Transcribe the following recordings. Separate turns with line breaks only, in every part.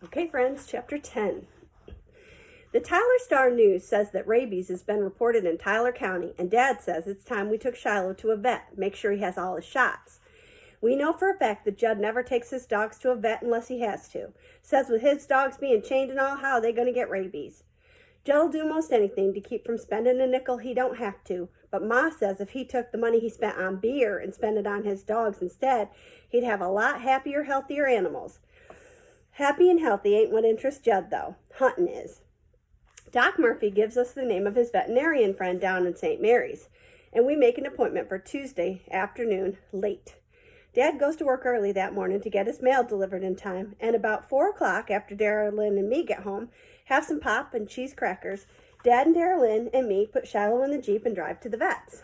Okay, friends, chapter 10. The Tyler Star News says that rabies has been reported in Tyler County, and Dad says it's time we took Shiloh to a vet, make sure he has all his shots. We know for a fact that Judd never takes his dogs to a vet unless he has to. Says with his dogs being chained and all, how are they going to get rabies? Judd'll do most anything to keep from spending a nickel he don't have to, but Ma says if he took the money he spent on beer and spent it on his dogs instead, he'd have a lot happier, healthier animals. Happy and healthy ain't what interests Judd, though. Hunting is. Doc Murphy gives us the name of his veterinarian friend down in St. Mary's, and we make an appointment for Tuesday afternoon late. Dad goes to work early that morning to get his mail delivered in time, and about 4 o'clock, after Darylyn and me get home, have some pop and cheese crackers, Dad and Darylyn and me put Shiloh in the Jeep and drive to the vet's.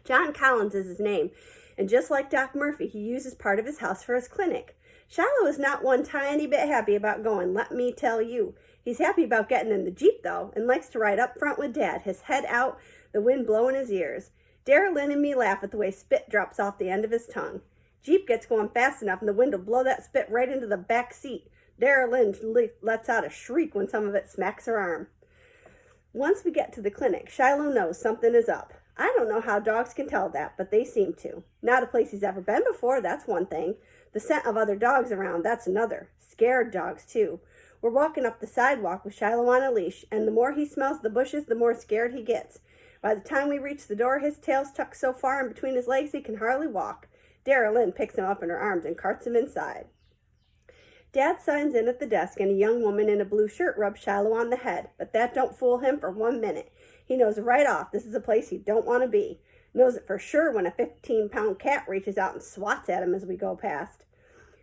John Collins is his name, and just like Doc Murphy, he uses part of his house for his clinic. Shiloh is not one tiny bit happy about going, let me tell you. He's happy about getting in the Jeep, though, and likes to ride up front with Dad, his head out, the wind blowing his ears. Darylyn and me laugh at the way spit drops off the end of his tongue. Jeep gets going fast enough, and the wind will blow that spit right into the back seat. Darylyn lets out a shriek when some of it smacks her arm. Once we get to the clinic, Shiloh knows something is up. I don't know how dogs can tell that, but they seem to. Not a place he's ever been before, that's one thing. The scent of other dogs around, that's another. Scared dogs, too. We're walking up the sidewalk with Shiloh on a leash, and the more he smells the bushes, the more scared he gets. By the time we reach the door, his tail's tucked so far in between his legs he can hardly walk. Darylyn picks him up in her arms and carts him inside. Dad signs in at the desk, and a young woman in a blue shirt rubs Shiloh on the head, but that don't fool him for 1 minute. He knows right off this is a place he don't want to be. Knows it for sure when a 15-pound cat reaches out and swats at him as we go past.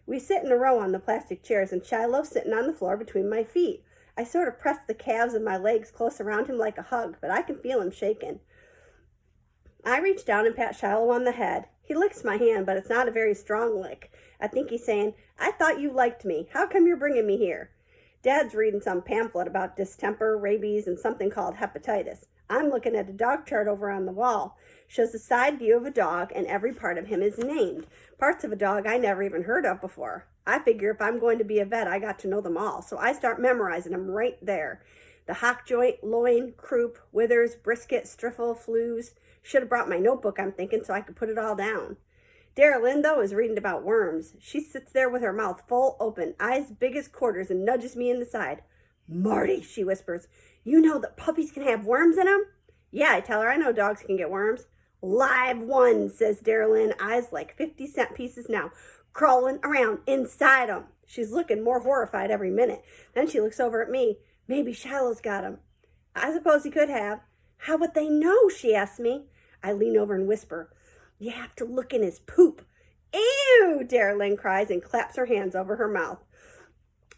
We sit in a row on the plastic chairs, and Shiloh's sitting on the floor between my feet. I sort of press the calves of my legs close around him like a hug, but I can feel him shaking. I reach down and pat Shiloh on the head. He licks my hand, but it's not a very strong lick. I think he's saying, I thought you liked me. How come you're bringing me here? Dad's reading some pamphlet about distemper, rabies, and something called hepatitis. I'm looking at a dog chart over on the wall. Shows a side view of a dog, and every part of him is named. Parts of a dog I never even heard of before. I figure if I'm going to be a vet, I got to know them all, so I start memorizing them right there. The hock joint, loin, croup, withers, brisket, striffle, flews. Should have brought my notebook, I'm thinking, so I could put it all down. Darylyn, though, is reading about worms. She sits there with her mouth full open, eyes big as quarters, and nudges me in the side. Marty, she whispers, you know that puppies can have worms in them? Yeah, I tell her, I know dogs can get worms. Live ones, says Darylyn, eyes like 50-cent pieces now, crawling around inside them. She's looking more horrified every minute. Then she looks over at me. Maybe Shiloh's got them. I suppose he could have. How would they know, she asks me. I lean over and whisper, you have to look in his poop. Ew, Darylyn cries and claps her hands over her mouth.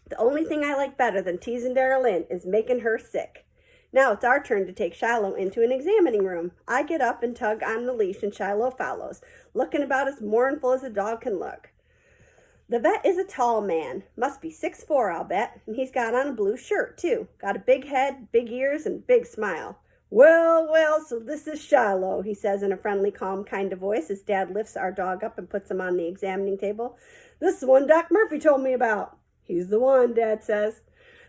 The only thing I like better than teasing Darylyn is making her sick. Now it's our turn to take Shiloh into an examining room. I get up and tug on the leash, and Shiloh follows, looking about as mournful as a dog can look. The vet is a tall man. Must be 6'4", I'll bet, and he's got on a blue shirt, too. Got a big head, big ears, and big smile. Well, so this is Shiloh, he says in a friendly, calm kind of voice as Dad lifts our dog up and puts him on the examining table. This is the one Doc Murphy told me about. He's the one, Dad says.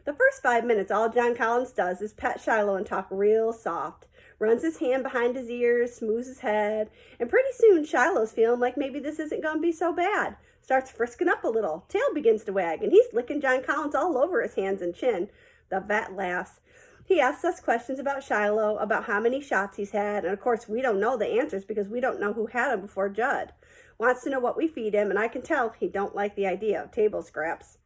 The first 5 minutes, all John Collins does is pet Shiloh and talk real soft. Runs his hand behind his ears, smooths his head, and pretty soon Shiloh's feeling like maybe this isn't going to be so bad. Starts frisking up a little. Tail begins to wag, and he's licking John Collins all over his hands and chin. The vet laughs. He asks us questions about Shiloh, about how many shots he's had, and of course we don't know the answers because we don't know who had him before Judd. Wants to know what we feed him, and I can tell he don't like the idea of table scraps.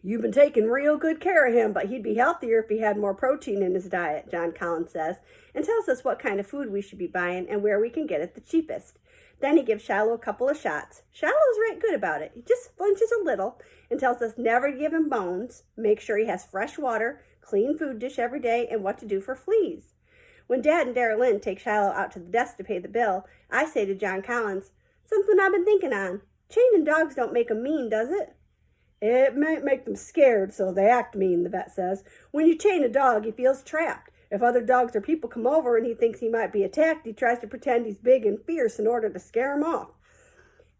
You've been taking real good care of him, but he'd be healthier if he had more protein in his diet, John Collins says, and tells us what kind of food we should be buying and where we can get it the cheapest. Then he gives Shiloh a couple of shots. Shiloh's right good about it. He just flinches a little and tells us never to give him bones, make sure he has fresh water, clean food dish every day, and what to do for fleas. When Dad and Darylyn take Shiloh out to the desk to pay the bill, I say to John Collins, something I've been thinking on. Chaining dogs don't make them mean, does it? It might make them scared, so they act mean, the vet says. When you chain a dog, he feels trapped. If other dogs or people come over and he thinks he might be attacked, he tries to pretend he's big and fierce in order to scare them off.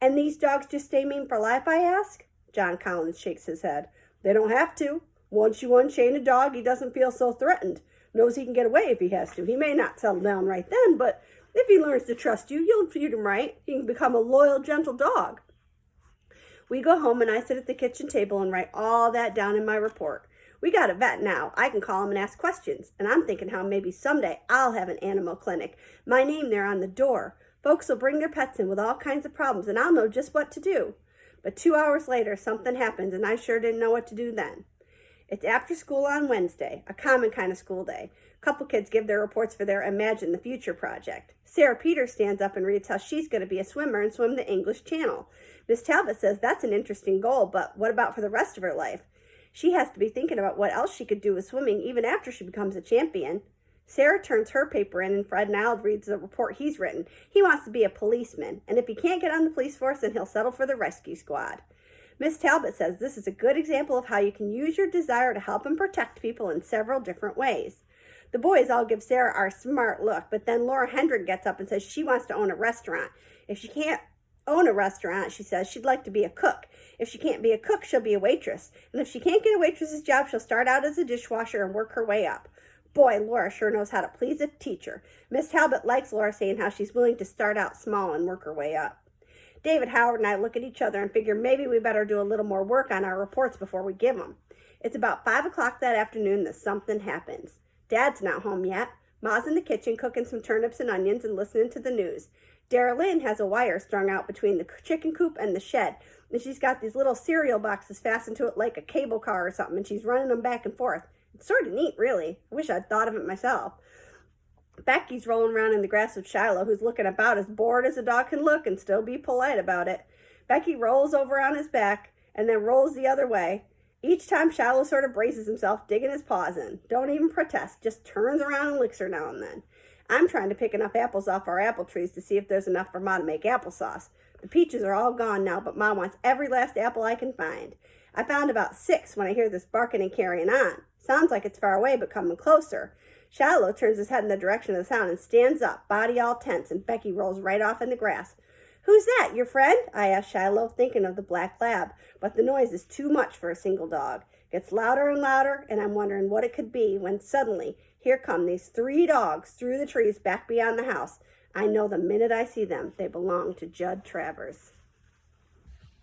And these dogs just stay mean for life, I ask? John Collins shakes his head. They don't have to. Once you unchain a dog, he doesn't feel so threatened. Knows he can get away if he has to. He may not settle down right then, but if he learns to trust you, you'll treat him right. He can become a loyal, gentle dog. We go home and I sit at the kitchen table and write all that down in my report. We got a vet now. I can call him and ask questions. And I'm thinking how maybe someday I'll have an animal clinic. My name there on the door. Folks will bring their pets in with all kinds of problems and I'll know just what to do. But 2 hours later, something happens and I sure didn't know what to do then. It's after school on Wednesday, a common kind of school day. A couple kids give their reports for their Imagine the Future project. Sarah Peters stands up and reads how she's going to be a swimmer and swim the English Channel. Miss Talbot says that's an interesting goal, but what about for the rest of her life? She has to be thinking about what else she could do with swimming even after she becomes a champion. Sarah turns her paper in and Fred Nald reads the report he's written. He wants to be a policeman, and if he can't get on the police force, then he'll settle for the rescue squad. Miss Talbot says this is a good example of how you can use your desire to help and protect people in several different ways. The boys all give Sarah our smart look, but then Laura Hendrick gets up and says she wants to own a restaurant. If she can't own a restaurant, she says she'd like to be a cook. If she can't be a cook, she'll be a waitress. And if she can't get a waitress's job, she'll start out as a dishwasher and work her way up. Boy, Laura sure knows how to please a teacher. Miss Talbot likes Laura saying how she's willing to start out small and work her way up. David Howard and I look at each other and figure maybe we better do a little more work on our reports before we give them. It's about 5 o'clock that afternoon that something happens. Dad's not home yet. Ma's in the kitchen cooking some turnips and onions and listening to the news. Dara Lynn has a wire strung out between the chicken coop and the shed, and she's got these little cereal boxes fastened to it like a cable car or something, and she's running them back and forth. It's sort of neat, really. I wish I'd thought of it myself. Becky's rolling around in the grass with Shiloh, who's looking about as bored as a dog can look and still be polite about it. Becky rolls over on his back and then rolls the other way. Each time Shiloh sort of braces himself, digging his paws in. Don't even protest, just turns around and licks her now and then. I'm trying to pick enough apples off our apple trees to see if there's enough for Ma to make applesauce. The peaches are all gone now, but Ma wants every last apple I can find. I found about 6 when I hear this barking and carrying on. Sounds like it's far away, but coming closer. Shiloh turns his head in the direction of the sound and stands up, body all tense, and Becky rolls right off in the grass. "Who's that, your friend?" I ask Shiloh, thinking of the black lab, but the noise is too much for a single dog. It gets louder and louder, and I'm wondering what it could be when suddenly here come these 3 dogs through the trees back beyond the house. I know the minute I see them, they belong to Judd Travers.